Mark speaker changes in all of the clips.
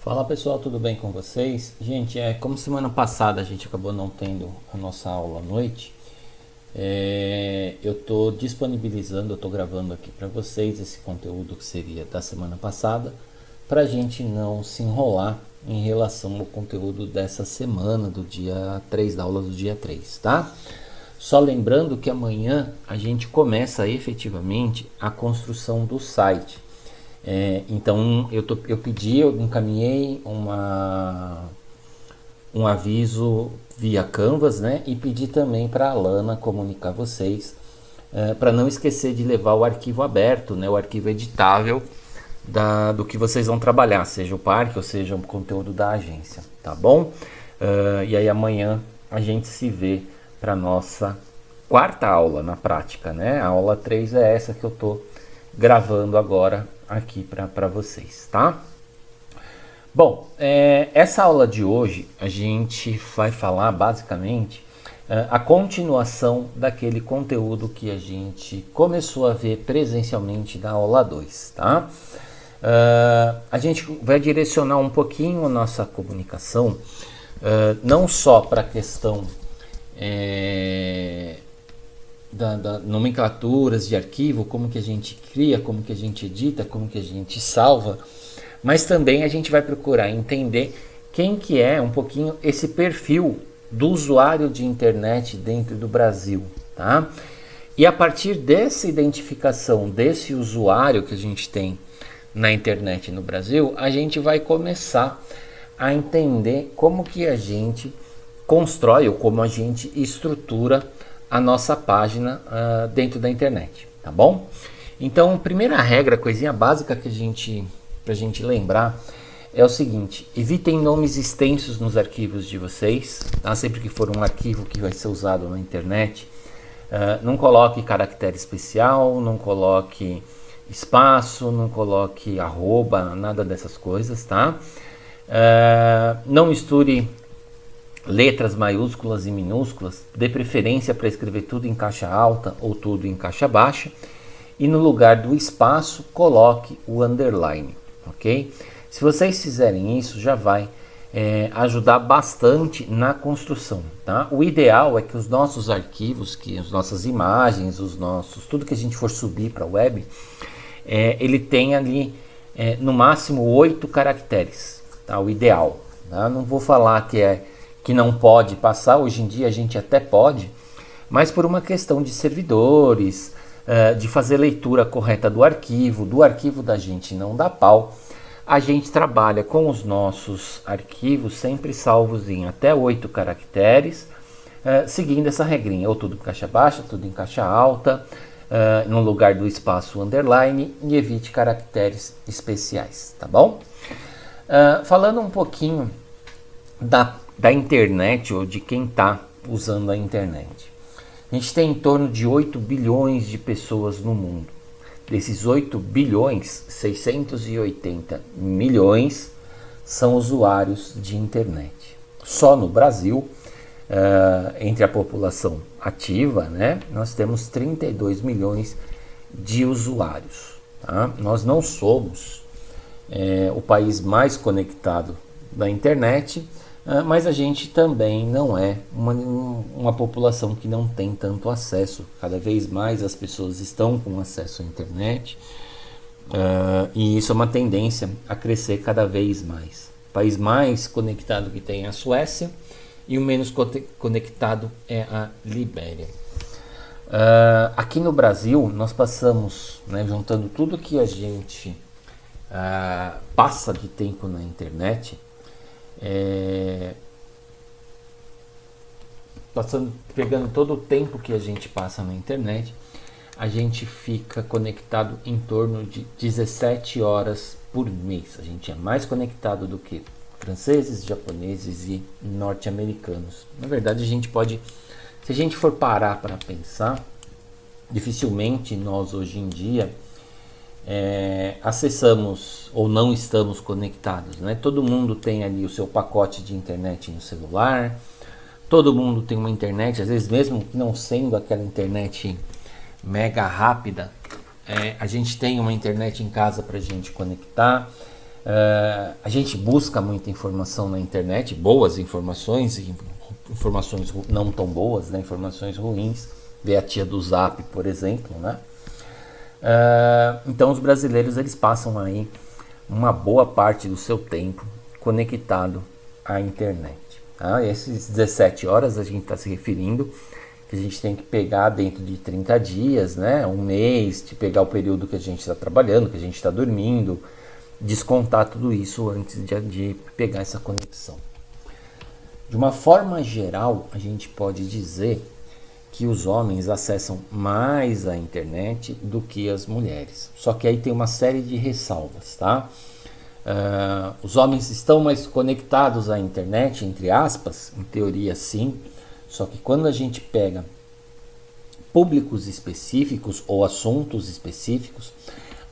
Speaker 1: Fala pessoal, tudo bem com vocês? Gente, como semana passada a gente acabou não tendo a nossa aula à noite, eu estou disponibilizando, eu estou gravando aqui para vocês esse conteúdo que seria da semana passada, para a gente não se enrolar em relação ao conteúdo dessa semana, do dia 3 da aula do dia 3, tá? Só lembrando que amanhã a gente começa efetivamente a construção do site. Então eu encaminhei um aviso via Canvas, né? E pedi também para a Alana comunicar vocês, para não esquecer de levar o arquivo aberto, né? O arquivo editável do que vocês vão trabalhar, seja o parque ou seja o conteúdo da agência, tá bom? E aí amanhã a gente se vê para nossa quarta aula na prática, né? A aula 3 é essa que eu tô gravando agora aqui para vocês, tá? Bom, essa aula de hoje a gente vai falar basicamente a continuação daquele conteúdo que a gente começou a ver presencialmente na aula 2, tá? A gente vai direcionar um pouquinho a nossa comunicação, não só para a questão da nomenclaturas de arquivo, como que a gente cria, como que a gente edita, como que a gente salva, mas também a gente vai procurar entender quem que é um pouquinho esse perfil do usuário de internet dentro do Brasil, tá? E a partir dessa identificação desse usuário que a gente tem na internet no Brasil, a gente vai começar a entender como que a gente constrói ou como a gente estrutura a nossa página dentro da internet, tá bom? Então, primeira regra, coisinha básica que pra gente lembrar é o seguinte: evitem nomes extensos nos arquivos de vocês, tá? Sempre que for um arquivo que vai ser usado na internet, não coloque caractere especial, não coloque espaço, não coloque arroba, nada dessas coisas, tá? Não misture letras maiúsculas e minúsculas, dê preferência para escrever tudo em caixa alta ou tudo em caixa baixa, e no lugar do espaço coloque o underline, ok? Se vocês fizerem isso, já vai ajudar bastante na construção, tá? O ideal é que os nossos arquivos, que as nossas imagens, tudo que a gente for subir para a web, ele tem ali no máximo 8 caracteres, tá? O ideal, tá? Não vou falar que não pode passar, hoje em dia a gente até pode, mas por uma questão de servidores, de fazer leitura correta do arquivo da gente não dá pau, a gente trabalha com os nossos arquivos sempre salvos em até 8 caracteres, seguindo essa regrinha, ou tudo em caixa baixa, tudo em caixa alta, no lugar do espaço underline, e evite caracteres especiais, tá bom? Falando um pouquinho da internet ou de quem está usando a internet. A gente tem em torno de 8 bilhões de pessoas no mundo. Desses 8 bilhões, 680 milhões são usuários de internet. Só no Brasil, entre a população ativa, né, nós temos 32 milhões de usuários. Tá? Nós não somos o país mais conectado da internet, mas a gente também não é uma população que não tem tanto acesso. Cada vez mais as pessoas estão com acesso à internet, e isso é uma tendência a crescer cada vez mais. O país mais conectado que tem é a Suécia e o menos conectado é a Libéria. Aqui no Brasil nós passamos, né, juntando tudo que a gente passa de tempo na internet, pegando todo o tempo que a gente passa na internet, a gente fica conectado em torno de 17 horas por mês. A gente é mais conectado do que franceses, japoneses e norte-americanos. Na verdade, se a gente for parar para pensar, dificilmente nós hoje em dia acessamos ou não estamos conectados, né? Todo mundo tem ali o seu pacote de internet no celular, todo mundo tem uma internet, às vezes mesmo não sendo aquela internet mega rápida, a gente tem uma internet em casa para a gente conectar, A gente busca muita informação na internet, boas informações e informações não tão boas, né? Informações ruins. Vê a tia do Zap, por exemplo, né? Então os brasileiros eles passam aí uma boa parte do seu tempo conectado à internet. Tá? Esses 17 horas a gente está se referindo que a gente tem que pegar dentro de 30 dias, né? Um mês, de pegar o período que a gente está trabalhando, que a gente está dormindo, descontar tudo isso antes de pegar essa conexão. De uma forma geral, a gente pode dizer que os homens acessam mais a internet do que as mulheres. Só que aí tem uma série de ressalvas, tá? Os homens estão mais conectados à internet, entre aspas, em teoria sim, só que quando a gente pega públicos específicos ou assuntos específicos,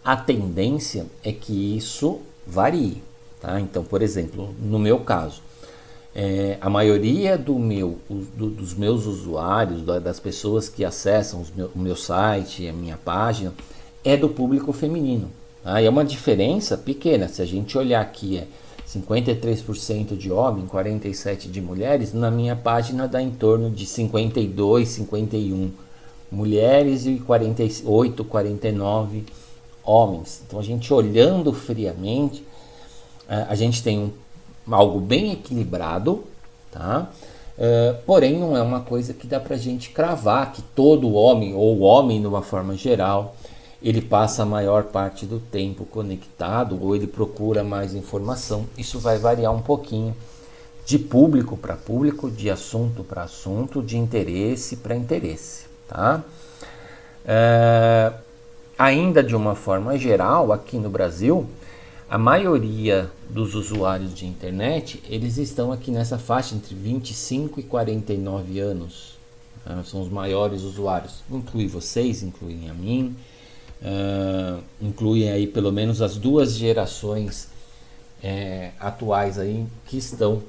Speaker 1: a tendência é que isso varie, tá? Então, por exemplo, no meu caso, a maioria dos meus usuários, das pessoas que acessam o meu site, a minha página, é do público feminino. Tá? E é uma diferença pequena. Se a gente olhar aqui, 53% de homens, 47% de mulheres, na minha página dá em torno de 52, 51 mulheres e 48, 49 homens. Então a gente olhando friamente, a gente tem algo bem equilibrado, tá? Porém não é uma coisa que dá pra gente cravar que todo homem, ou o homem de uma forma geral, ele passa a maior parte do tempo conectado ou ele procura mais informação. Isso vai variar um pouquinho de público para público, de assunto para assunto, de interesse para interesse, tá? Ainda de uma forma geral, aqui no Brasil, a maioria dos usuários de internet, eles estão aqui nessa faixa entre 25 e 49 anos. São os maiores usuários. Inclui vocês, incluem a mim, incluem aí pelo menos as duas gerações atuais aí que estão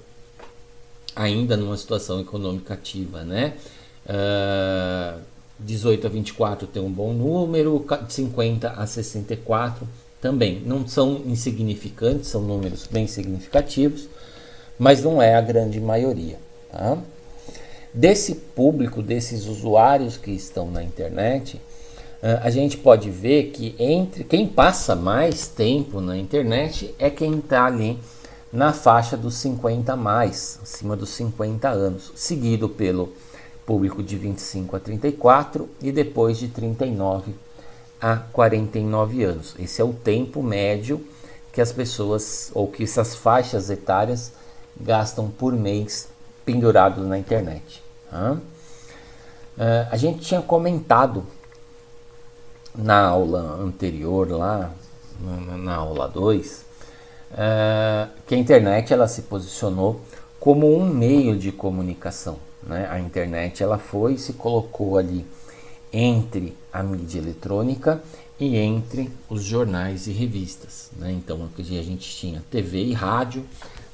Speaker 1: ainda numa situação econômica ativa, né? 18 a 24 tem um bom número, 50 a 64 também. Não são insignificantes, são números bem significativos, mas não é a grande maioria. Tá? Desse público, desses usuários que estão na internet, a gente pode ver que entre quem passa mais tempo na internet é quem está ali na faixa dos 50 mais, acima dos 50 anos, seguido pelo público de 25 a 34 e depois de 39 a 49 anos. Esse é o tempo médio que as pessoas, ou que essas faixas etárias gastam por mês pendurados na internet. Tá? A gente tinha comentado na aula anterior, lá na aula 2, que a internet ela se posicionou como um meio de comunicação. Né? A internet ela se colocou ali entre a mídia eletrônica e entre os jornais e revistas. Né? Então a gente tinha TV e rádio,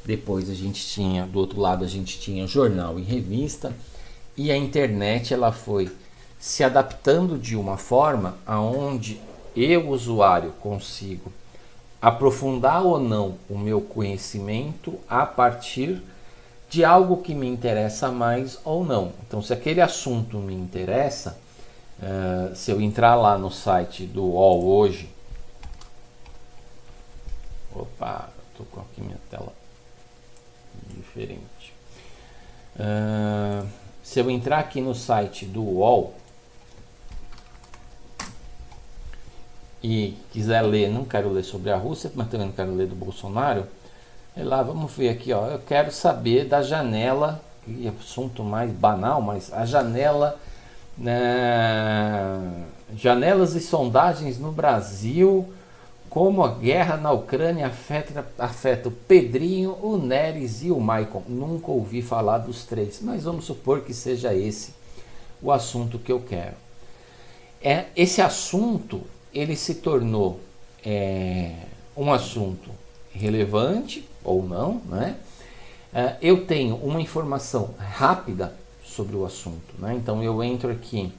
Speaker 1: depois a gente tinha, do outro lado a gente tinha jornal e revista, e a internet ela foi se adaptando de uma forma aonde eu, usuário, consigo aprofundar ou não o meu conhecimento a partir de algo que me interessa mais ou não. Então, se aquele assunto me interessa, se eu entrar lá no site do UOL hoje, estou com aqui minha tela diferente. Se eu entrar aqui no site do UOL e quiser ler, não quero ler sobre a Rússia, mas também não quero ler do Bolsonaro, lá vamos ver aqui, ó, eu quero saber da janela, que é assunto mais banal, mas a janela, janelas e sondagens no Brasil, como a guerra na Ucrânia afeta o Pedrinho, o Neres e o Maicon. Nunca ouvi falar dos três, mas vamos supor que seja esse o assunto que eu quero. Esse assunto ele se tornou um assunto relevante ou não, né? Eu tenho uma informação rápida sobre o assunto, né? Então eu entro aqui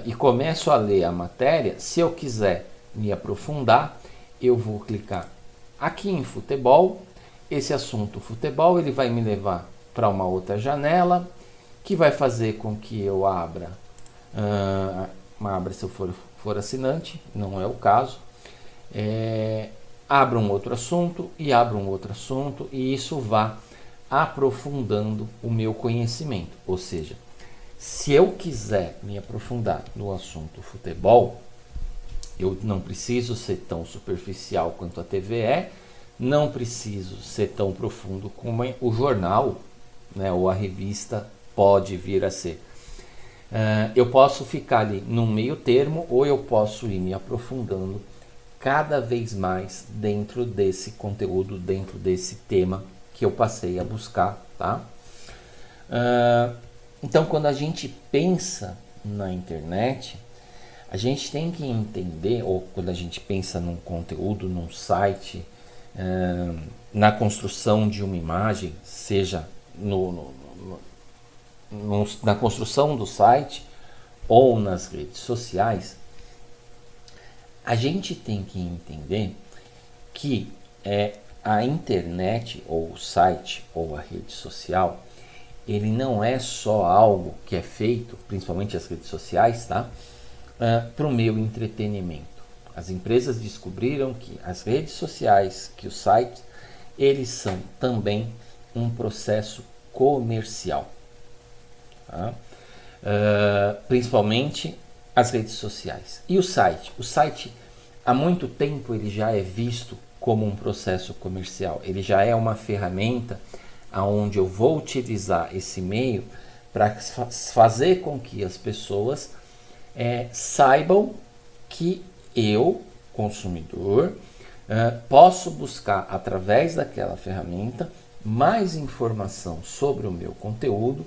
Speaker 1: e começo a ler a matéria. Se eu quiser me aprofundar, eu vou clicar aqui em futebol, esse assunto futebol, ele vai me levar para uma outra janela, que vai fazer com que eu abra se eu for assinante, não é o caso, abra um outro assunto e abra um outro assunto, e isso vá aprofundando o meu conhecimento. Ou seja, se eu quiser me aprofundar no assunto futebol, eu não preciso ser tão superficial quanto a TVE, não preciso ser tão profundo como o jornal, né, ou a revista pode vir a ser. Eu posso ficar ali no meio termo, ou eu posso ir me aprofundando cada vez mais dentro desse conteúdo, dentro desse tema que eu passei a buscar, tá? Então, quando a gente pensa na internet, a gente tem que entender, ou quando a gente pensa num conteúdo, num site, na construção de uma imagem, seja na construção do site ou nas redes sociais, a gente tem que entender que a internet, ou o site, ou a rede social, ele não é só algo que é feito, principalmente as redes sociais, tá? Para o meu entretenimento. As empresas descobriram que as redes sociais, que os sites, eles são também um processo comercial. Tá? Principalmente as redes sociais. E o site? O site, há muito tempo, ele já é visto como um processo comercial. Ele já é uma ferramenta onde eu vou utilizar esse meio para fazer com que as pessoas saibam que eu, consumidor, posso buscar através daquela ferramenta mais informação sobre o meu conteúdo,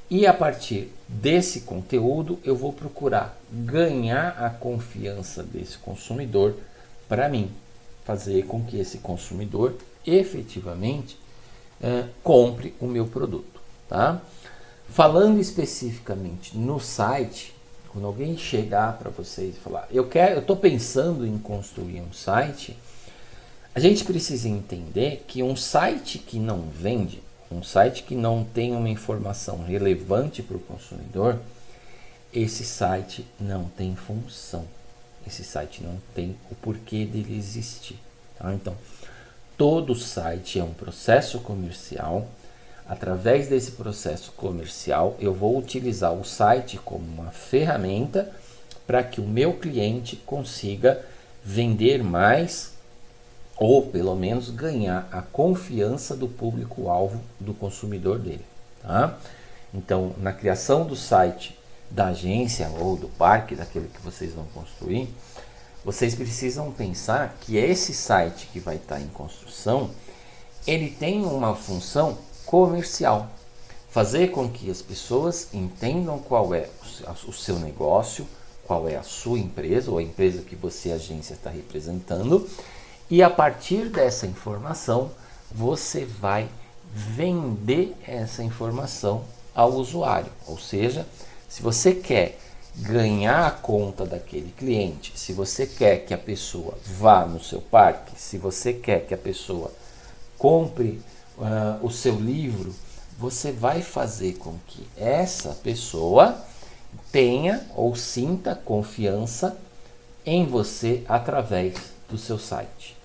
Speaker 1: e a partir desse conteúdo eu vou procurar ganhar a confiança desse consumidor para mim, fazer com que esse consumidor efetivamente compre o meu produto, tá? Falando especificamente no site, quando alguém chegar para vocês e falar, eu estou pensando em construir um site, a gente precisa entender que um site que não vende, um site que não tem uma informação relevante para o consumidor, esse site não tem função. Esse site não tem o porquê dele existir. Tá? Então, todo site é um processo comercial. Através desse processo comercial, eu vou utilizar o site como uma ferramenta para que o meu cliente consiga vender mais, ou pelo menos ganhar a confiança do público-alvo do consumidor dele. Tá? Então, na criação do site da agência ou do parque, daquele que vocês vão construir, vocês precisam pensar que esse site que vai estar em construção, ele tem uma função comercial. Fazer com que as pessoas entendam qual é o seu negócio, qual é a sua empresa, ou a empresa que você, agência, está representando, e a partir dessa informação, você vai vender essa informação ao usuário. Ou seja, se você quer ganhar a conta daquele cliente, se você quer que a pessoa vá no seu parque, se você quer que a pessoa compre o seu livro, você vai fazer com que essa pessoa tenha ou sinta confiança em você através do seu site.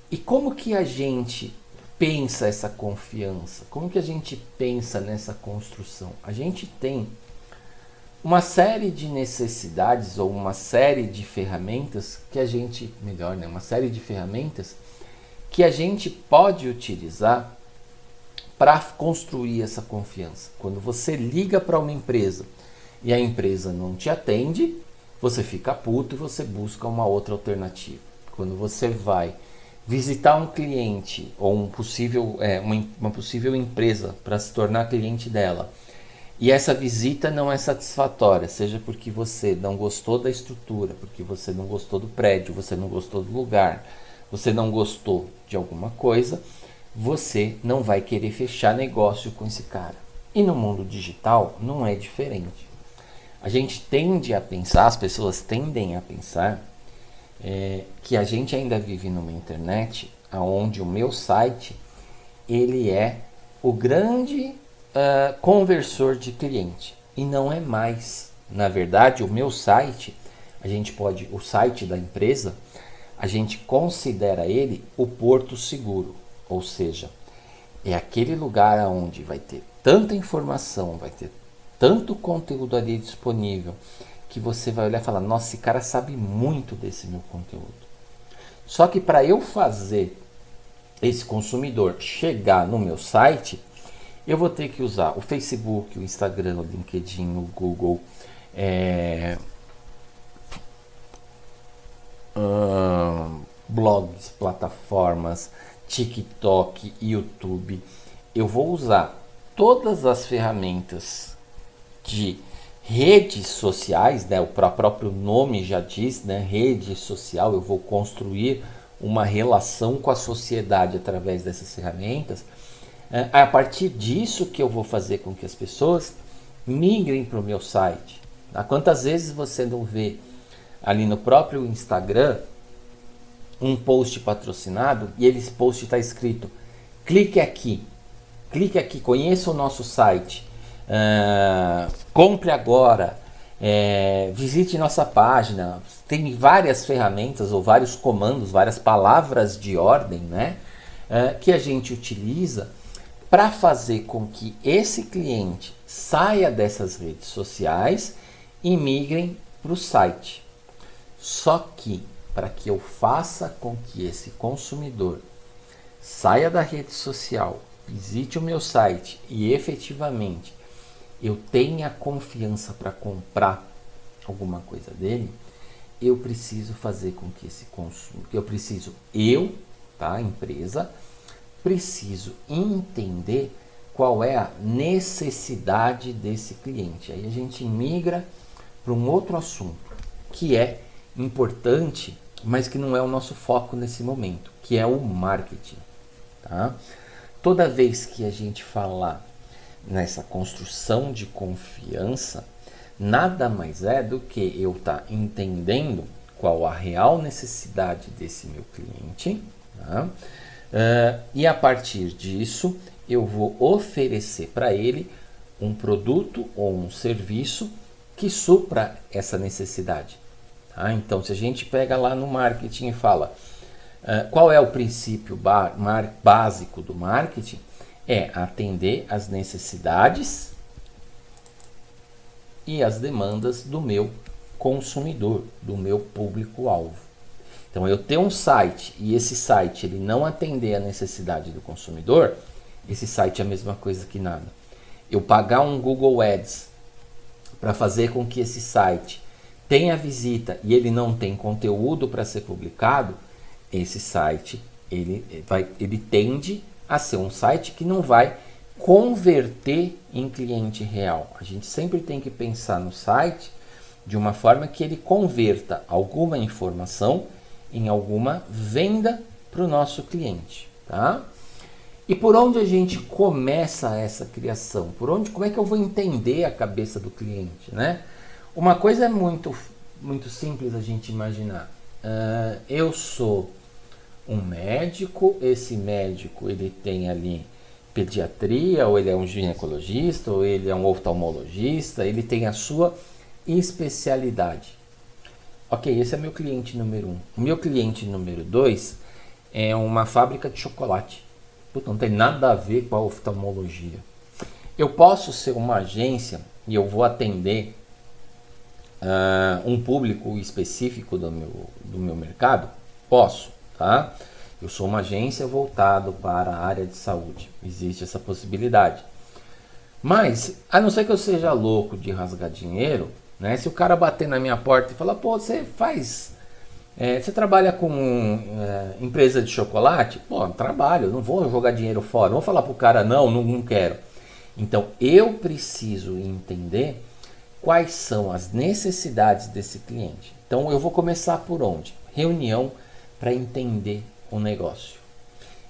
Speaker 1: E como que a gente pensa essa confiança? Como que a gente pensa nessa construção? A gente tem uma série de necessidades ou uma série de ferramentas que a gente, uma série de ferramentas que a gente pode utilizar para construir essa confiança. Quando você liga para uma empresa e a empresa não te atende, você fica puto e você busca uma outra alternativa. Quando você vai visitar um cliente ou uma possível empresa para se tornar cliente dela, e essa visita não é satisfatória, seja porque você não gostou da estrutura, porque você não gostou do prédio, você não gostou do lugar, você não gostou de alguma coisa, você não vai querer fechar negócio com esse cara. E no mundo digital não é diferente. A gente tende a pensar, as pessoas tendem a pensar que a gente ainda vive numa internet onde o meu site ele é o grande conversor de cliente, e não é mais. Na verdade, o meu site, o site da empresa, a gente considera ele o porto seguro, ou seja, é aquele lugar onde vai ter tanta informação, vai ter tanto conteúdo ali disponível, que você vai olhar e falar, nossa, esse cara sabe muito desse meu conteúdo. Só que para eu fazer esse consumidor chegar no meu site, eu vou ter que usar o Facebook, o Instagram, o LinkedIn, o Google, blogs, plataformas, TikTok, YouTube. Eu vou usar todas as ferramentas de redes sociais, né? O próprio nome já diz, né? Rede social. Eu vou construir uma relação com a sociedade através dessas ferramentas. A partir disso que eu vou fazer com que as pessoas migrem para o meu site. Quantas vezes você não vê ali no próprio Instagram um post patrocinado e esse post está escrito: clique aqui, conheça o nosso site, compre agora, visite nossa página. Tem várias ferramentas ou vários comandos, várias palavras de ordem, né, que a gente utiliza para fazer com que esse cliente saia dessas redes sociais e migrem para o site. Só que para que eu faça com que esse consumidor saia da rede social, visite o meu site e efetivamente eu tenha confiança para comprar alguma coisa dele, eu preciso fazer com que esse consumo, empresa, preciso entender qual é a necessidade desse cliente. Aí a gente migra para um outro assunto que é importante, mas que não é o nosso foco nesse momento, que é o marketing. Tá? Toda vez que a gente falar nessa construção de confiança, nada mais é do que eu estar entendendo qual a real necessidade desse meu cliente, tá? E a partir disso eu vou oferecer para ele um produto ou um serviço que supra essa necessidade. Tá? Então, se a gente pega lá no marketing e fala qual é o princípio básico do marketing, é atender as necessidades e as demandas do meu consumidor, do meu público-alvo. Então, eu ter um site e esse site ele não atender a necessidade do consumidor, esse site é a mesma coisa que nada. Eu pagar um Google Ads para fazer com que esse site tenha visita e ele não tem conteúdo para ser publicado, esse site ele tende a ser um site que não vai converter em cliente real. A gente sempre tem que pensar no site de uma forma que ele converta alguma informação em alguma venda para o nosso cliente, tá? E por onde a gente começa essa criação? Como é que eu vou entender a cabeça do cliente, né? Uma coisa é muito simples a gente imaginar. Eu sou um médico, esse médico ele tem ali pediatria, ou ele é um ginecologista, ou ele é um oftalmologista, ele tem a sua especialidade. Ok, esse é meu cliente número 1. O meu cliente número 2 é uma fábrica de chocolate. Puta, não tem nada a ver com a oftalmologia. Eu posso ser uma agência e eu vou atender um público específico do meu mercado? Posso, tá? Eu sou uma agência voltada para a área de saúde. Existe essa possibilidade. Mas, a não ser que eu seja louco de rasgar dinheiro, né? Se o cara bater na minha porta e falar, pô, você trabalha com empresa de chocolate? Pô, trabalho, não vou jogar dinheiro fora. Não vou falar pro cara, não quero. Então, eu preciso entender quais são as necessidades desse cliente. Então, eu vou começar por onde? Reunião para entender o negócio.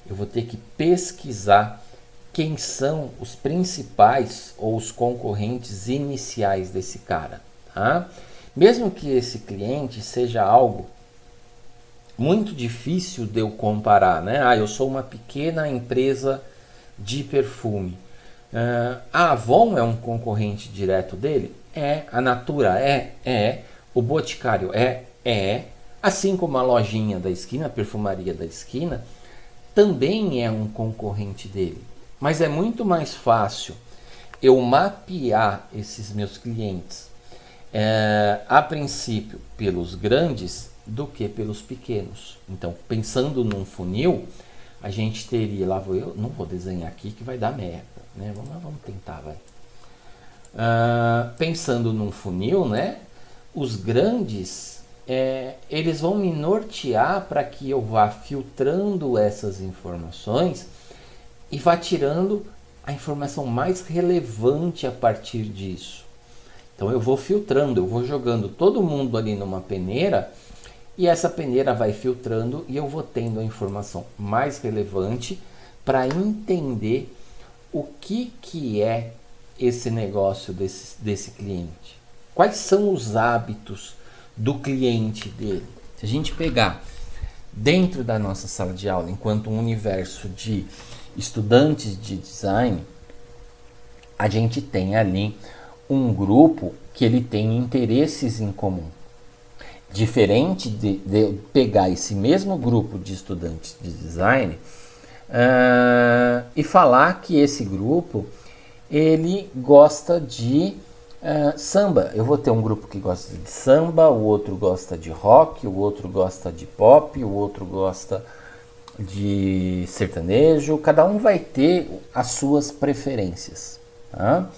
Speaker 1: Eu vou ter que pesquisar quem são os principais ou os concorrentes iniciais desse cara. Tá? Mesmo que esse cliente seja algo muito difícil de eu comparar, né? Ah, eu sou uma pequena empresa de perfume. A Avon é um concorrente direto dele? É. A Natura é. O Boticário é. Assim como a lojinha da esquina, a perfumaria da esquina, também é um concorrente dele. Mas é muito mais fácil eu mapear esses meus clientes, a princípio, pelos grandes do que pelos pequenos. Então, pensando num funil, a gente teria, eu não vou desenhar aqui que vai dar merda, né? Vamos tentar, vai. Pensando num funil, né? Os grandes, eles vão me nortear para que eu vá filtrando essas informações e vá tirando a informação mais relevante a partir disso. Então eu vou filtrando, eu vou jogando todo mundo ali numa peneira e essa peneira vai filtrando e eu vou tendo a informação mais relevante para entender o que é esse negócio desse cliente. Quais são os hábitos do cliente dele? Se a gente pegar dentro da nossa sala de aula, enquanto um universo de estudantes de design, a gente tem ali um grupo que ele tem interesses em comum. Diferente de pegar esse mesmo grupo de estudantes de design e falar que esse grupo ele gosta de samba. Eu vou ter um grupo que gosta de samba, o outro gosta de rock, o outro gosta de pop, o outro gosta de sertanejo. Cada um vai ter as suas preferências, tá?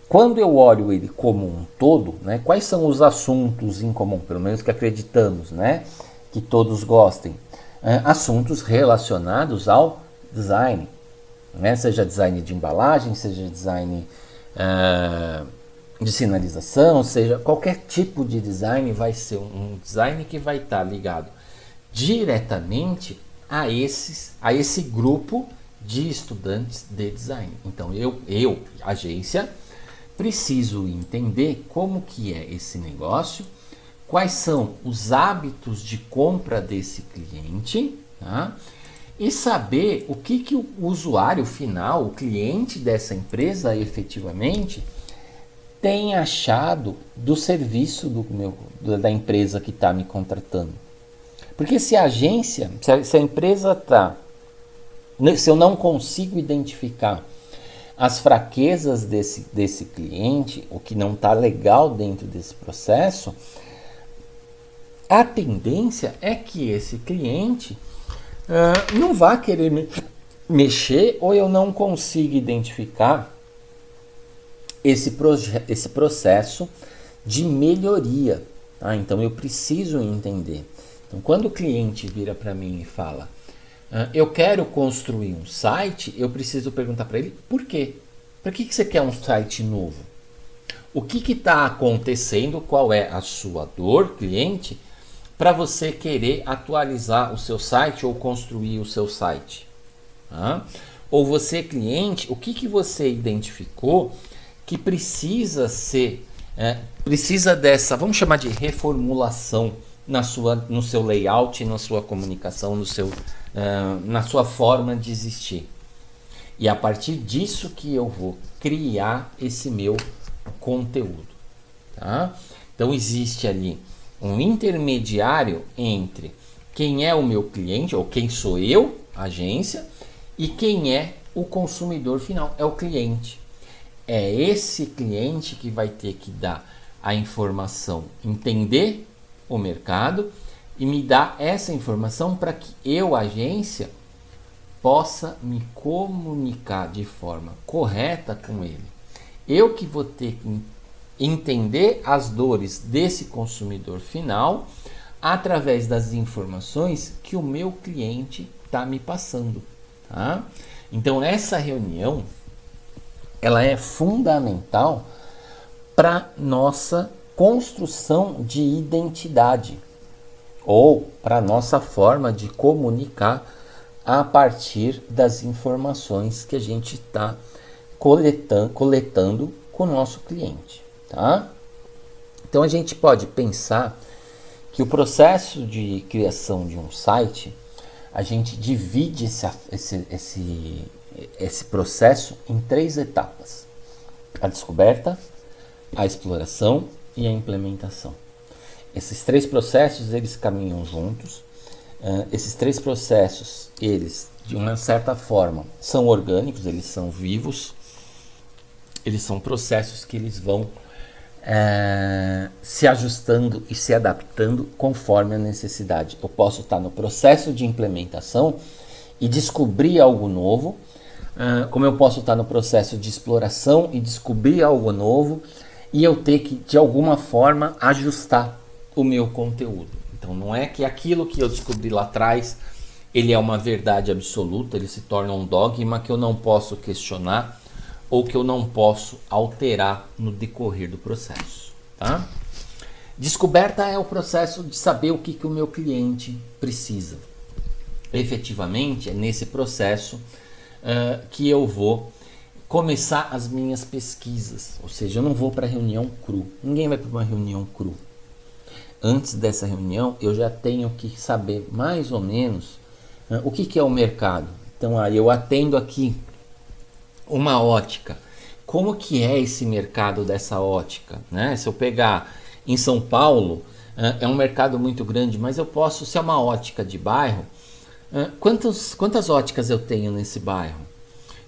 Speaker 1: Quando eu olho ele como um todo, né, quais são os assuntos em comum, pelo menos que acreditamos, né, que todos gostem? Assuntos relacionados ao design, né, seja design de embalagem, seja design de sinalização, seja qualquer tipo de design, vai ser um design que vai estar ligado diretamente a esse grupo de estudantes de design. Então eu agência, preciso entender como que é esse negócio, quais são os hábitos de compra desse cliente, tá? E saber o que o usuário final, o cliente dessa empresa efetivamente tem achado do serviço da empresa que está me contratando. Porque se a agência, se a empresa está, se eu não consigo identificar as fraquezas desse cliente, o que não está legal dentro desse processo, a tendência é que esse cliente não vá querer mexer, ou eu não consiga identificar esse processo de melhoria. Tá? Então eu preciso entender. Então quando o cliente vira para mim e fala: eu quero construir um site, eu preciso perguntar para ele por quê? Para que você quer um site novo? O que está acontecendo? Qual é a sua dor, cliente, para você querer atualizar o seu site ou construir o seu site? Ou você, cliente, o que você identificou que precisa dessa, vamos chamar de reformulação no seu layout, na sua comunicação, na sua forma de existir. E a partir disso que eu vou criar esse meu conteúdo. Tá? Então existe ali um intermediário entre quem é o meu cliente, ou quem sou eu, agência, e quem é o consumidor final, é o cliente. É esse cliente que vai ter que dar a informação, entender o mercado e me dar essa informação para que eu, agência, possa me comunicar de forma correta com ele. Eu que vou ter que entender as dores desse consumidor final através das informações que o meu cliente está me passando. Tá? Então essa reunião ela é fundamental para nossa construção de identidade ou para nossa forma de comunicar a partir das informações que a gente está coletando com o nosso cliente, tá? Então a gente pode pensar que o processo de criação de um site, a gente divide esse processo em 3 etapas: a descoberta, a exploração e a implementação. Esses 3 processos, eles caminham juntos. Esses 3 processos, eles, de uma certa forma, são orgânicos, eles são vivos. Eles são processos que eles vão se ajustando e se adaptando conforme a necessidade. Eu posso estar no processo de implementação e descobrir algo novo, como eu posso estar no processo de exploração e descobrir algo novo, e eu ter que, de alguma forma, ajustar o meu conteúdo. Então não é que aquilo que eu descobri lá atrás, ele é uma verdade absoluta, ele se torna um dogma que eu não posso questionar ou que eu não posso alterar no decorrer do processo, tá? Descoberta é o processo de saber o que o meu cliente precisa. Efetivamente, é nesse processo que eu vou começar as minhas pesquisas. Ou seja, eu não vou para reunião cru. Ninguém vai para uma reunião cru. Antes dessa reunião, eu já tenho que saber mais ou menos o que é o mercado. Então, aí eu atendo aqui uma ótica. Como que é esse mercado dessa ótica, né? Se eu pegar em São Paulo, é um mercado muito grande, mas eu posso, se é uma ótica de bairro, quantas óticas eu tenho nesse bairro?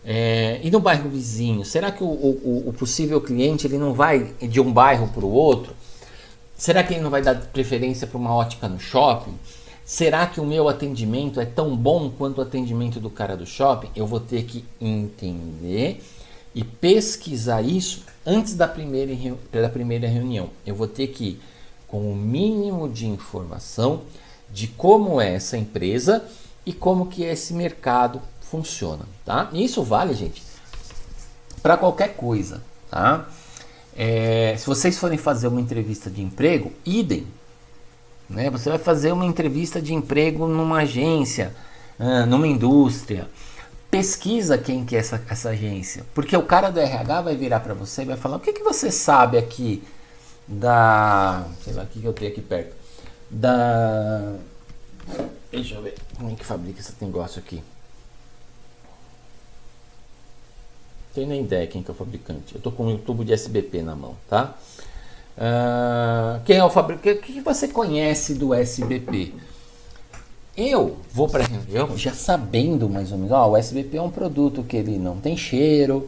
Speaker 1: E no bairro vizinho, será que o possível cliente ele não vai de um bairro para o outro? Será que ele não vai dar preferência para uma ótica no shopping? Será que o meu atendimento é tão bom quanto o atendimento do cara do shopping? Eu vou ter que entender e pesquisar isso antes da primeira reunião. Eu vou ter que ir com o mínimo de informação de como é essa empresa e como que esse mercado funciona, tá? E isso vale, gente, para qualquer coisa, tá? Se vocês forem fazer uma entrevista de emprego, idem. Né? Você vai fazer uma entrevista de emprego numa agência, numa indústria. Pesquisa quem que é essa agência. Porque o cara do RH vai virar para você e vai falar: o que você sabe aqui da... sei lá, o que eu tenho aqui perto? Deixa eu ver. Como é que fabrica esse negócio aqui? Não tenho nem ideia quem que é o fabricante. Eu tô com um tubo de SBP na mão, tá? Quem é o fabricante? O que você conhece do SBP? Eu vou para a reunião já sabendo mais ou menos, o SBP é um produto que ele não tem cheiro,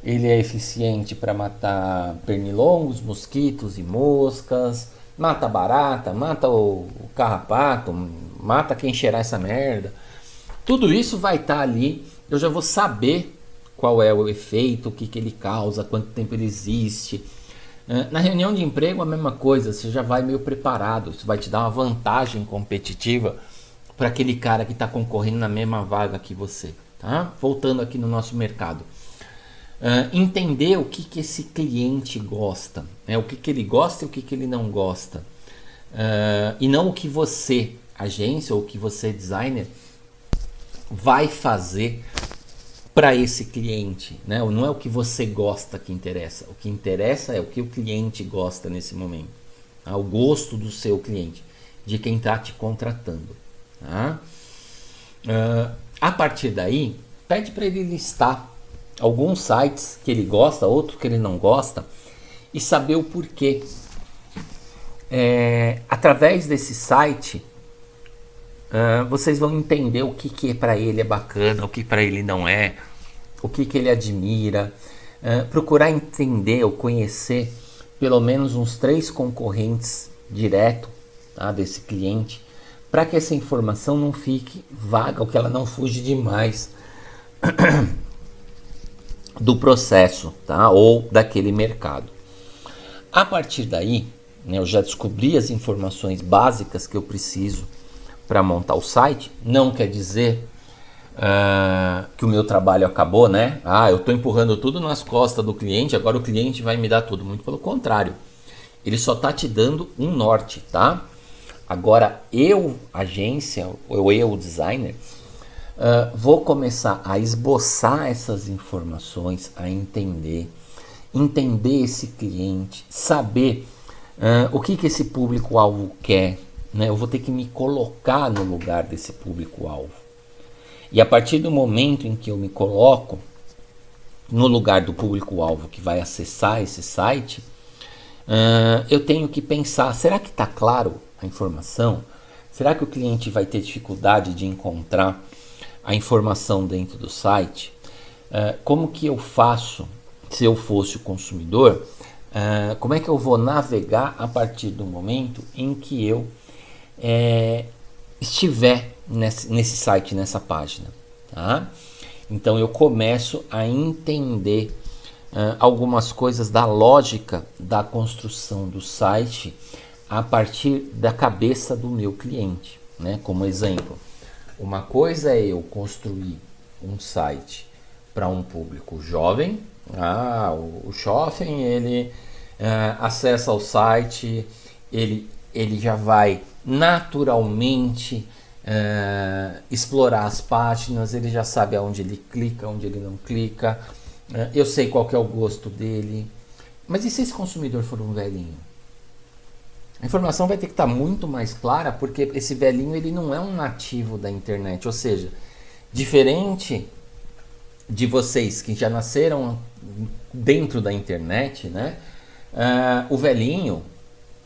Speaker 1: ele é eficiente para matar pernilongos, mosquitos e moscas, mata barata, mata o carrapato, mata quem cheirar essa merda. Tudo isso vai estar ali, eu já vou saber qual é o efeito, o que ele causa, quanto tempo ele existe. Na reunião de emprego a mesma coisa, você já vai meio preparado, isso vai te dar uma vantagem competitiva para aquele cara que está concorrendo na mesma vaga que você, tá? Voltando aqui no nosso mercado, entender o que esse cliente gosta, o que ele gosta e o que ele não gosta, e não o que você, agência ou o que você, designer, vai fazer para esse cliente, né? Não é o que você gosta que interessa, o que interessa é o que o cliente gosta nesse momento, tá? O gosto do seu cliente, de quem está te contratando, tá? A partir daí, pede para ele listar alguns sites que ele gosta, outros que ele não gosta, e saber o porquê. Através desse site, vocês vão entender o que para ele é bacana, o que para ele não é, o que ele admira. Procurar entender ou conhecer pelo menos uns 3 concorrentes direto, tá, desse cliente, para que essa informação não fique vaga ou que ela não fuja demais do processo, tá, ou daquele mercado. A partir daí, né, eu já descobri as informações básicas que eu preciso para montar o site. Não quer dizer que o meu trabalho acabou, né? Eu estou empurrando tudo nas costas do cliente, agora o cliente vai me dar tudo. Muito pelo contrário, ele só está te dando um norte, tá? Agora eu, agência, ou eu, designer, vou começar a esboçar essas informações, a entender esse cliente, saber O que esse público-alvo quer? Né? Eu vou ter que me colocar no lugar desse público-alvo. E a partir do momento em que eu me coloco no lugar do público-alvo que vai acessar esse site, eu tenho que pensar, será que está claro a informação? Será que o cliente vai ter dificuldade de encontrar a informação dentro do site? Como que eu faço, se eu fosse o consumidor, como é que eu vou navegar a partir do momento em que eu estiver nesse site, nessa página, tá? Então eu começo a entender algumas coisas da lógica da construção do site a partir da cabeça do meu cliente, né? Como exemplo, uma coisa é eu construir um site para um público jovem. O jovem, ele acessa o site, ele já vai naturalmente explorar as páginas, ele já sabe aonde ele clica, onde ele não clica, eu sei qual que é o gosto dele. Mas e se esse consumidor for um velhinho? A informação vai ter que estar muito mais clara, porque esse velhinho ele não é um nativo da internet, ou seja, diferente de vocês que já nasceram dentro da internet, né? O velhinho,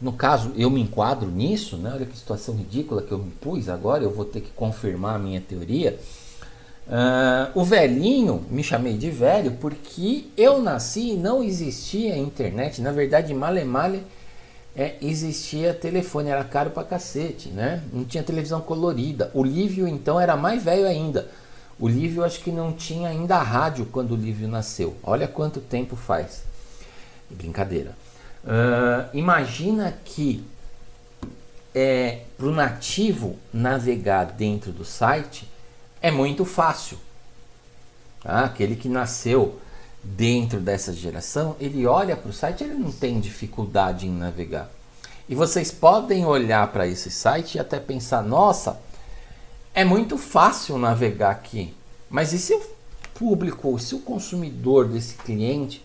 Speaker 1: no caso, eu me enquadro nisso, né? Olha que situação ridícula que eu me pus agora, eu vou ter que confirmar a minha teoria. O velhinho, me chamei de velho porque eu nasci e não existia internet. Na verdade, male existia telefone, era caro pra cacete, né? Não tinha televisão colorida. O Lívio, então, era mais velho ainda. O Lívio, acho que não tinha ainda rádio quando o Lívio nasceu. Olha quanto tempo faz. Brincadeira. Imagina que para o nativo navegar dentro do site é muito fácil. Tá? Aquele que nasceu dentro dessa geração, ele olha para o site, ele não tem dificuldade em navegar. E vocês podem olhar para esse site e até pensar, nossa, é muito fácil navegar aqui. Mas e se o público, se o consumidor desse cliente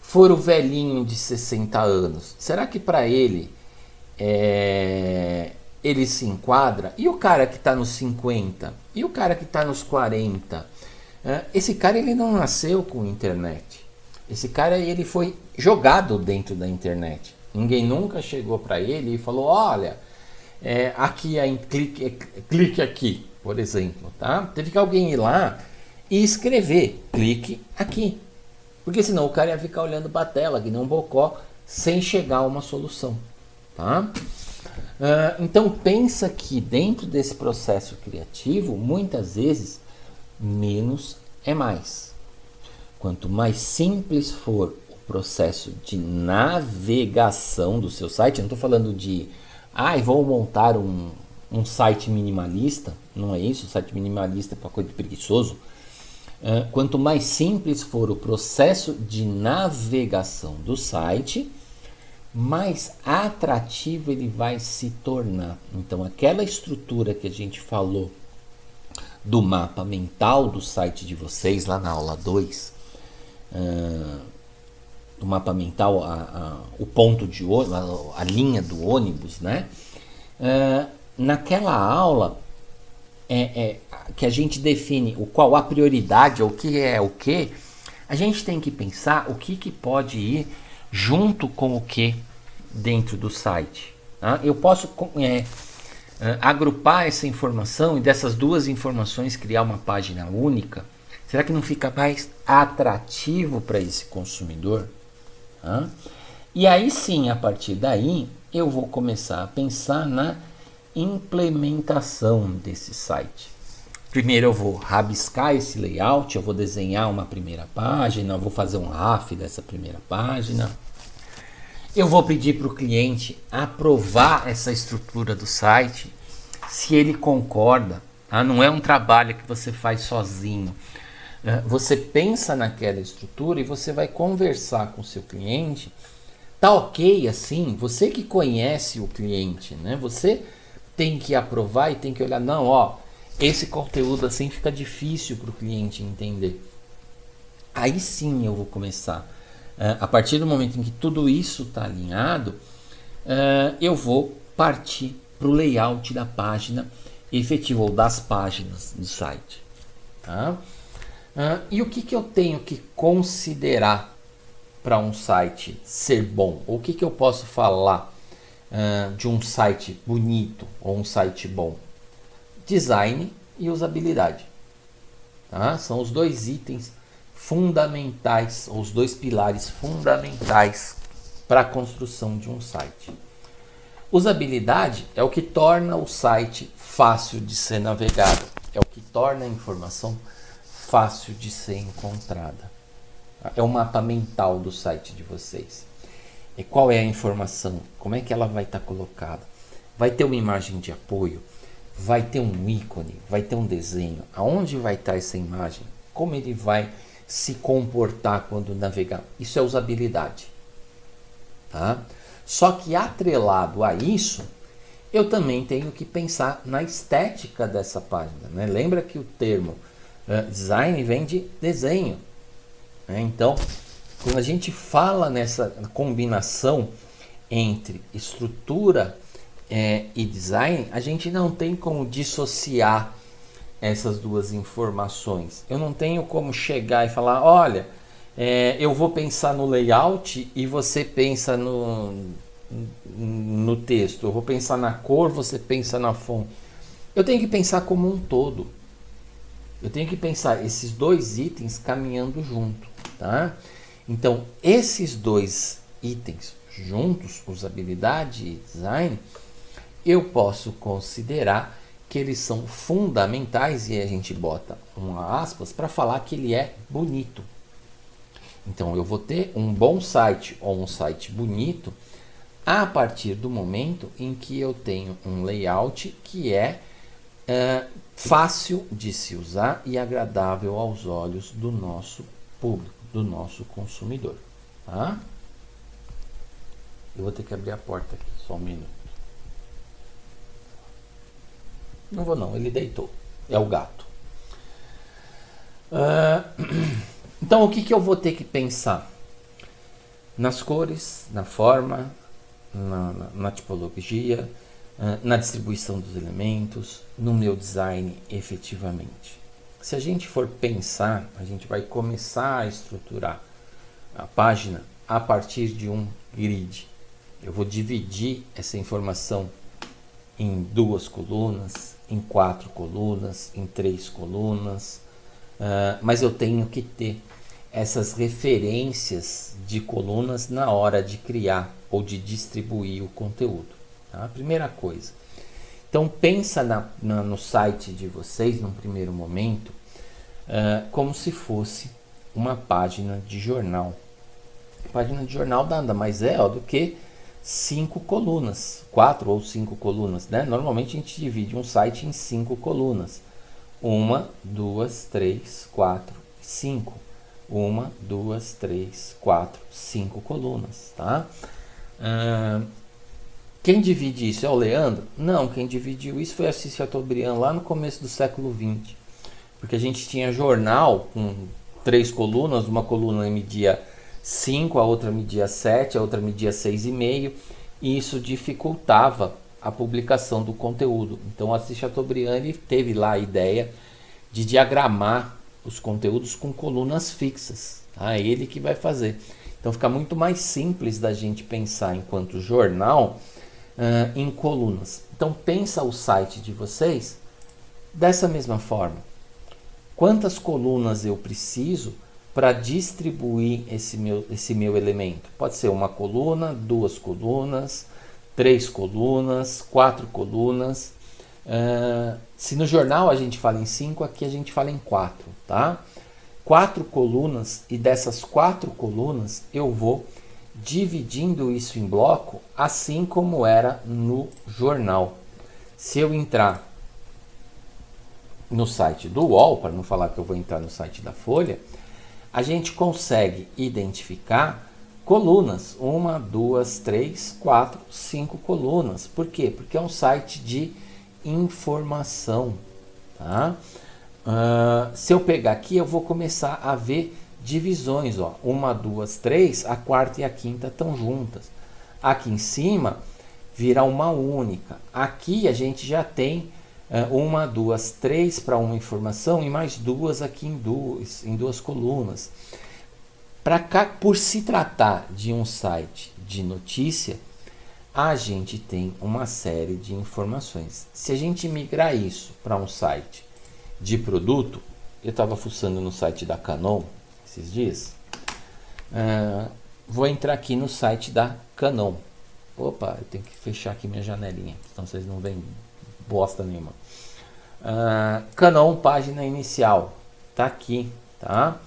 Speaker 1: for o velhinho de 60 anos? Será que para ele ele se enquadra? E o cara que está nos 50? E o cara que está nos 40? Esse cara ele não nasceu com internet. Esse cara ele foi jogado dentro da internet. Ninguém nunca chegou para ele e falou, olha, aqui clique aqui, por exemplo, tá? Teve que alguém ir lá e escrever, clique aqui. Porque senão o cara ia ficar olhando para a tela, que nem um bocó, sem chegar a uma solução, tá? Então pensa que dentro desse processo criativo, muitas vezes, menos é mais. Quanto mais simples for o processo de navegação do seu site, eu não estou falando de vou montar um site minimalista, não é isso, o site minimalista é para coisa de preguiçoso. Quanto mais simples for o processo de navegação do site, mais atrativo ele vai se tornar. Então aquela estrutura que a gente falou do mapa mental do site de vocês, lá na aula 2, do mapa mental, o ponto de ônibus, a linha do ônibus, né? Naquela aula que a gente define qual a prioridade, ou o que é o que, a gente tem que pensar o que pode ir junto com o que dentro do site. Tá? Eu posso agrupar essa informação e dessas duas informações criar uma página única. Será que não fica mais atrativo para esse consumidor? Tá? E aí sim, a partir daí, eu vou começar a pensar na implementação desse site. Primeiro eu vou rabiscar esse layout, eu vou desenhar uma primeira página, eu vou fazer um RAF dessa primeira página. Eu vou pedir para o cliente aprovar essa estrutura do site, se ele concorda. Tá? Não é um trabalho que você faz sozinho. Você pensa naquela estrutura e você vai conversar com o seu cliente. Tá ok assim? Você que conhece o cliente, né? Você tem que aprovar e tem que olhar, não, esse conteúdo assim fica difícil para o cliente entender. Aí sim eu vou começar. A partir do momento em que tudo isso está alinhado, eu vou partir para o layout da página efetiva ou das páginas do site. Tá? E o que eu tenho que considerar para um site ser bom? O que eu posso falar de um site bonito ou um site bom? Design e usabilidade. Tá? São os dois itens fundamentais, ou os dois pilares fundamentais para a construção de um site. Usabilidade é o que torna o site fácil de ser navegado, é o que torna a informação fácil de ser encontrada. É o mapa mental do site de vocês. E qual é a informação? Como é que ela vai estar colocada? Vai ter uma imagem de apoio? Vai ter um ícone? Vai ter um desenho? Aonde vai estar essa imagem? Como ele vai se comportar quando navegar? Isso é usabilidade. Tá? Só que atrelado a isso, eu também tenho que pensar na estética dessa página. Né? Lembra que o termo design vem de desenho. Né? Então, quando a gente fala nessa combinação entre estrutura e design, a gente não tem como dissociar essas duas informações. Eu não tenho como chegar e falar, olha, eu vou pensar no layout e você pensa no texto. Eu vou pensar na cor, você pensa na fonte. Eu tenho que pensar como um todo. Eu tenho que pensar esses dois itens caminhando junto, tá? Então, esses dois itens juntos, usabilidade e design, eu posso considerar que eles são fundamentais, e a gente bota uma aspas para falar que ele é bonito. Então, eu vou ter um bom site ou um site bonito a partir do momento em que eu tenho um layout que é fácil de se usar e agradável aos olhos do nosso público, do nosso consumidor. Tá? Eu vou ter que abrir a porta aqui, só um minuto. Não vou não, ele deitou. É o gato. Então, o que eu vou ter que pensar? Nas cores, na forma, na tipologia, na distribuição dos elementos, no meu design efetivamente. Se a gente for pensar, a gente vai começar a estruturar a página a partir de um grid. Eu vou dividir essa informação em 2 colunas, em 4 colunas, em 3 colunas, mas eu tenho que ter essas referências de colunas na hora de criar ou de distribuir o conteúdo. Tá? Primeira coisa. Então pensa no site de vocês, num primeiro momento, como se fosse uma página de jornal. Página de jornal nada mais é do que 5 colunas, 4 ou 5 colunas. Né? Normalmente a gente divide um site em 5 colunas. 1, 2, 3, 4, 5. 1, 2, 3, 4, 5 colunas. Tá? Quem divide isso é o Leandro? Não, quem dividiu isso foi a Assis Chateaubriand lá no começo do século XX. Porque a gente tinha jornal com 3 colunas, uma coluna media 5, a outra media 7, a outra media 6,5, e isso dificultava a publicação do conteúdo. Então, Assis Chateaubriand ele teve lá a ideia de diagramar os conteúdos com colunas fixas. Tá? É ele que vai fazer. Então, fica muito mais simples da gente pensar enquanto jornal em colunas. Então, pensa o site de vocês dessa mesma forma. Quantas colunas eu preciso para distribuir esse meu elemento? Pode ser uma coluna, 2 colunas, 3 colunas, 4 colunas. Se no jornal a gente fala em 5, aqui a gente fala em 4. Tá? 4 colunas, e dessas 4 colunas eu vou dividindo isso em bloco, assim como era no jornal. Se eu entrar no site do UOL, para não falar que eu vou entrar no site da Folha, a gente consegue identificar colunas. 1, 2, 3, 4, 5 colunas. Por quê? Porque é um site de informação. Tá? Se eu pegar aqui, eu vou começar a ver divisões. Ó. 1, 2, 3, a quarta e a quinta estão juntas. Aqui em cima, virar uma única. Aqui a gente já tem uma, duas, três para uma informação e mais duas aqui em duas colunas. Por se tratar de um site de notícia, a gente tem uma série de informações. Se a gente migrar isso para um site de produto, eu estava fuçando no site da Canon esses dias, vou entrar aqui no site da Canon. Opa, eu tenho que fechar aqui minha janelinha, senão vocês não veem bosta nenhuma. Canon, página inicial, tá aqui, tá?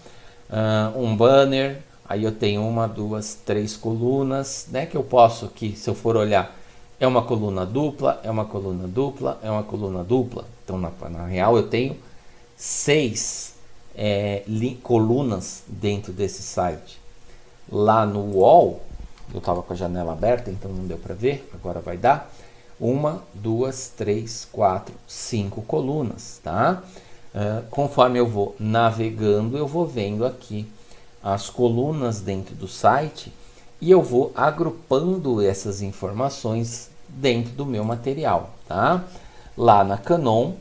Speaker 1: Um banner, aí eu tenho uma, duas, três colunas, né? Que eu posso aqui, se eu for olhar, é uma coluna dupla, é uma coluna dupla, é uma coluna dupla. Então, na real, eu tenho 6 colunas dentro desse site. Lá no UOL, eu estava com a janela aberta, então não deu para ver, agora vai dar. 1, 2, 3, 4, 5 colunas, tá? Conforme eu vou navegando, eu vou vendo aqui as colunas dentro do site e eu vou agrupando essas informações dentro do meu material, tá? Lá na Canon,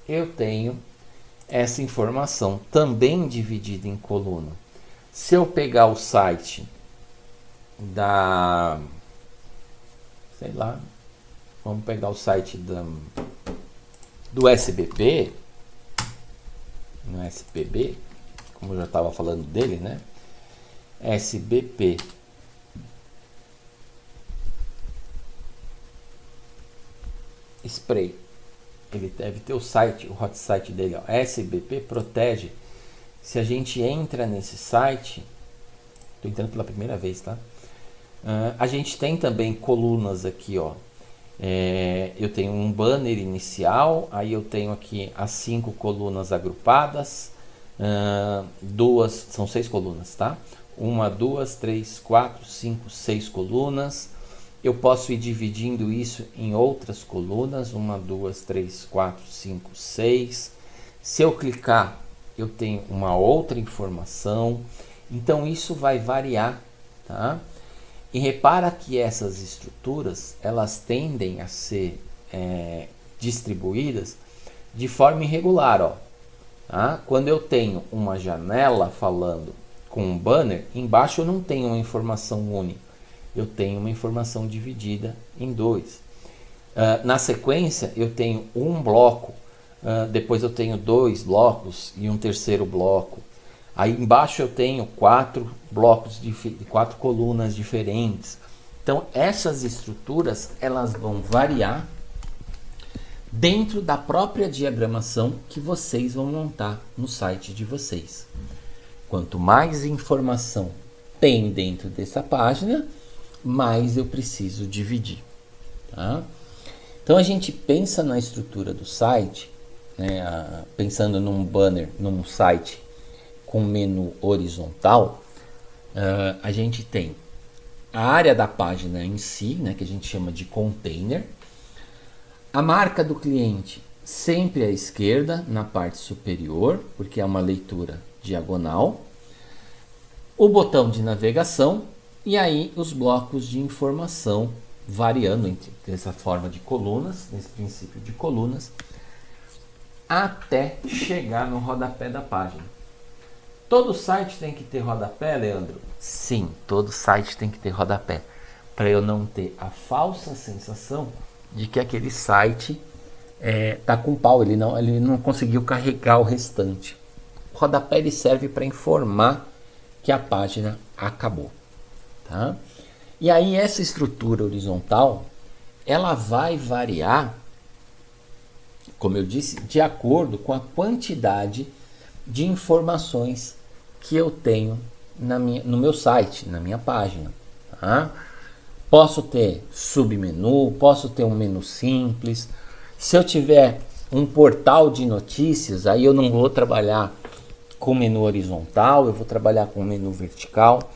Speaker 1: eu tenho essa informação também dividida em coluna. Se eu pegar o site sei lá, vamos pegar o site do SBP, no SPB, como eu já estava falando dele, né? SBP. Spray. Ele deve ter o site, o hot site dele, ó, SBP Protege. Se a gente entra nesse site, estou entrando pela primeira vez, tá? A gente tem também colunas aqui, ó. Eu tenho um banner inicial, aí eu tenho aqui as 5 colunas agrupadas, são 6 colunas, tá? 1, 2, 3, 4, 5, 6 colunas. Eu posso ir dividindo isso em outras colunas, 1, 2, 3, 4, 5, 6. Se eu clicar, eu tenho uma outra informação. Então isso vai variar, tá? E repara que essas estruturas, elas tendem a ser distribuídas de forma irregular, ó. Tá? Quando eu tenho uma janela falando com um banner, embaixo eu não tenho uma informação única, eu tenho uma informação dividida em 2. Na sequência, eu tenho um bloco, depois eu tenho 2 blocos e um terceiro bloco. Aí embaixo eu tenho 4 blocos, 4 colunas diferentes. Então essas estruturas elas vão variar dentro da própria diagramação que vocês vão montar no site de vocês. Quanto mais informação tem dentro dessa página, mais eu preciso dividir. Tá? Então a gente pensa na estrutura do site, né, pensando num banner, num site com menu horizontal, a gente tem a área da página em si, né, que a gente chama de container, a marca do cliente sempre à esquerda, na parte superior, porque é uma leitura diagonal, o botão de navegação e aí os blocos de informação variando entre essa forma de colunas, nesse princípio de colunas, até chegar no rodapé da página. Todo site tem que ter rodapé, Leandro? Sim, todo site tem que ter rodapé, para eu não ter a falsa sensação de que aquele site tá com pau, ele não conseguiu carregar o restante. O rodapé ele serve para informar que a página acabou, tá? E aí essa estrutura horizontal, ela vai variar, como eu disse, de acordo com a quantidade de informações que eu tenho no meu site, na minha página. Tá? Posso ter submenu, posso ter um menu simples. Se eu tiver um portal de notícias, aí eu não vou trabalhar com menu horizontal, eu vou trabalhar com menu vertical.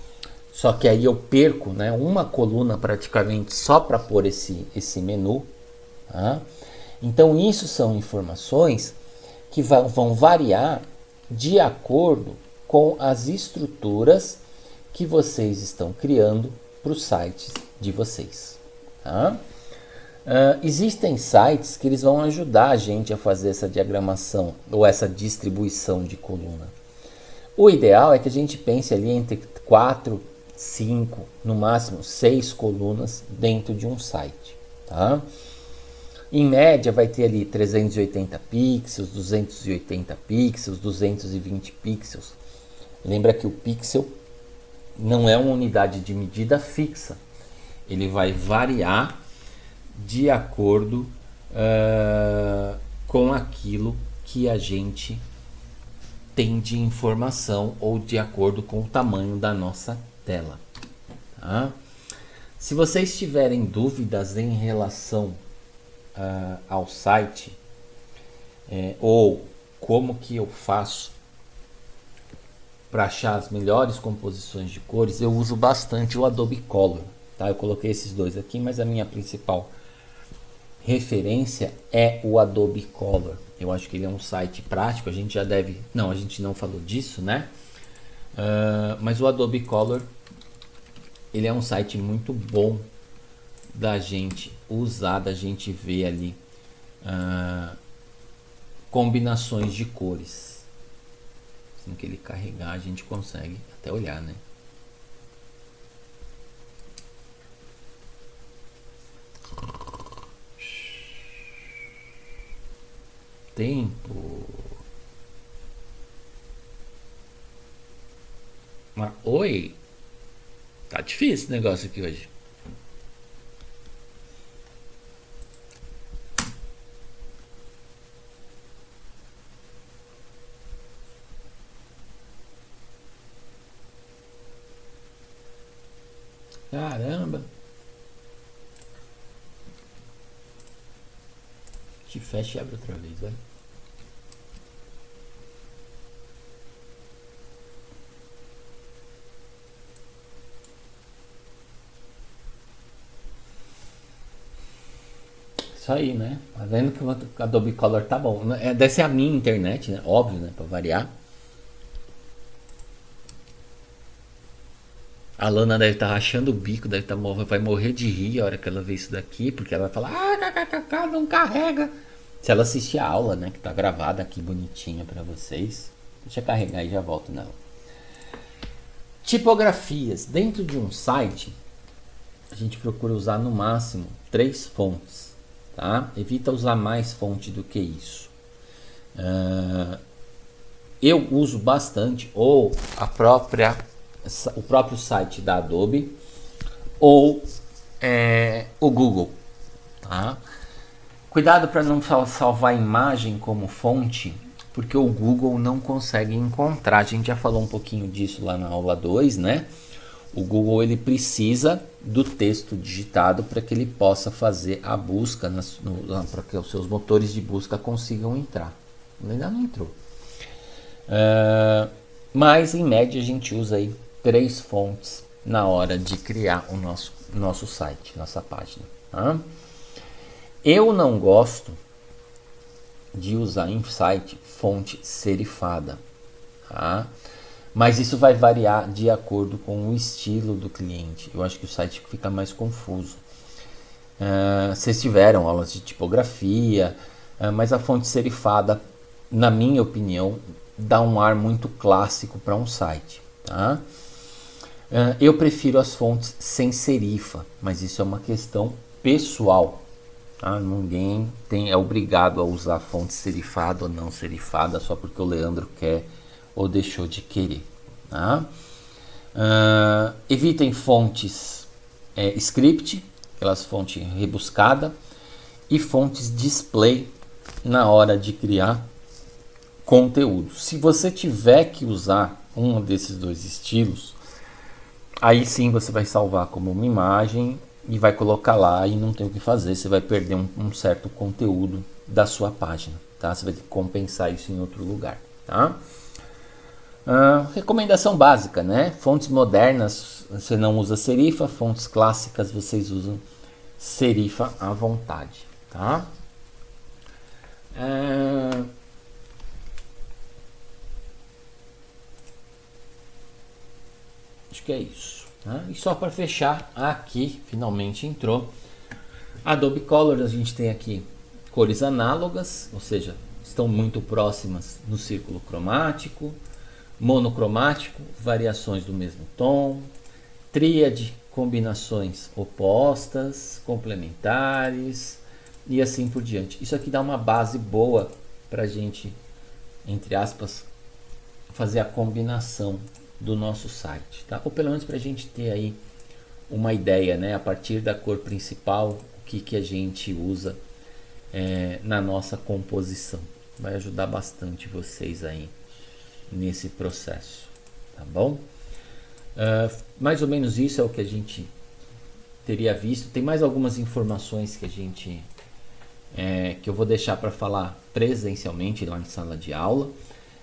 Speaker 1: Só que aí eu perco, né, uma coluna praticamente só para pôr esse menu. Tá? Então isso são informações que vão variar de acordo com as estruturas que vocês estão criando para os sites de vocês. Tá? Existem sites que eles vão ajudar a gente a fazer essa diagramação ou essa distribuição de coluna. O ideal é que a gente pense ali entre 4, 5, no máximo 6 colunas dentro de um site. Tá? Em média vai ter ali 380 pixels, 280 pixels, 220 pixels. Lembra que o pixel não é uma unidade de medida fixa. Ele vai variar de acordo com aquilo que a gente tem de informação ou de acordo com o tamanho da nossa tela. Tá? Se vocês tiverem dúvidas em relação ao site ou como que eu faço para achar as melhores composições de cores, eu uso bastante o Adobe Color. Tá? Eu coloquei esses dois aqui, mas a minha principal referência é o Adobe Color. Eu acho que ele é um site prático, a gente já deve... Não, a gente não falou disso, né? Mas o Adobe Color, ele é um site muito bom da gente usar, da gente ver ali combinações de cores. Assim que ele carregar, a gente consegue até olhar, né? Tempo. Mas, oi. Tá difícil o negócio aqui hoje. Caramba. Te fecha e abre outra vez, vai. Isso aí, né? Tá vendo que o Adobe Color tá bom. Deve ser a minha internet, né? Óbvio, né? Pra variar. A Lana deve estar rachando o bico, vai morrer de rir a hora que ela vê isso daqui, porque ela vai falar, kkkk, não carrega. Se ela assistir a aula, né, que tá gravada aqui bonitinha pra vocês. Deixa eu carregar e já volto nela. Tipografias. Dentro de um site, a gente procura usar no máximo 3 fontes. Tá? Evita usar mais fonte do que isso. Eu uso bastante ou o próprio site da Adobe ou o Google. Tá? Cuidado para não salvar a imagem como fonte, porque o Google não consegue encontrar. A gente já falou um pouquinho disso lá na aula 2, né? O Google ele precisa do texto digitado para que ele possa fazer a busca, para que os seus motores de busca consigam entrar. Ainda não entrou. Mas em média a gente usa aí 3 fontes na hora de criar o nosso site, nossa página. Tá? Eu não gosto de usar em site fonte serifada. Tá? Mas isso vai variar de acordo com o estilo do cliente. Eu acho que o site fica mais confuso. Vocês tiveram aulas de tipografia, mas a fonte serifada, na minha opinião, dá um ar muito clássico para um site. Tá? Eu prefiro as fontes sem serifa, mas isso é uma questão pessoal. Tá? Ninguém é obrigado a usar fonte serifada ou não serifada só porque o Leandro quer ou deixou de querer. Tá? Evitem fontes script, aquelas fontes rebuscadas, e fontes display na hora de criar conteúdo. Se você tiver que usar um desses dois estilos, aí sim você vai salvar como uma imagem e vai colocar lá e não tem o que fazer, você vai perder um certo conteúdo da sua página. Tá? Você vai ter que compensar isso em outro lugar. Tá? Recomendação básica, né? Fontes modernas você não usa serifa, fontes clássicas vocês usam serifa à vontade, tá? Acho que é isso. Tá? E só para fechar, aqui finalmente entrou Adobe Color. A gente tem aqui cores análogas, ou seja, estão muito próximas no círculo cromático, monocromático, variações do mesmo tom, tríade, combinações opostas, complementares e assim por diante. Isso aqui dá uma base boa para a gente, entre aspas, fazer a combinação do nosso site, tá? Ou pelo menos para a gente ter aí uma ideia, né? A partir da cor principal, o que a gente usa na nossa composição. Vai ajudar bastante vocês aí nesse processo, tá bom? Mais ou menos isso é o que a gente teria visto. Tem mais algumas informações que a gente que eu vou deixar para falar presencialmente lá em sala de aula,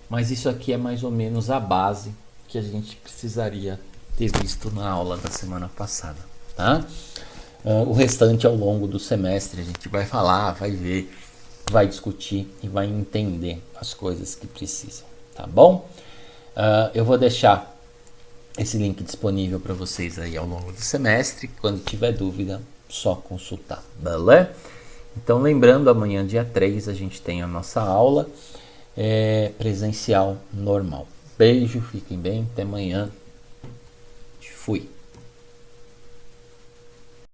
Speaker 1: mas isso aqui é mais ou menos a base que a gente precisaria ter visto na aula da semana passada, tá? O restante ao longo do semestre a gente vai falar, vai ver, vai discutir e vai entender as coisas que precisam, tá bom? Eu vou deixar esse link disponível para vocês aí ao longo do semestre. Quando tiver dúvida, só consultar, beleza? Então, lembrando, amanhã, dia 3, a gente tem a nossa aula presencial normal. Beijo, fiquem bem, até amanhã. Fui.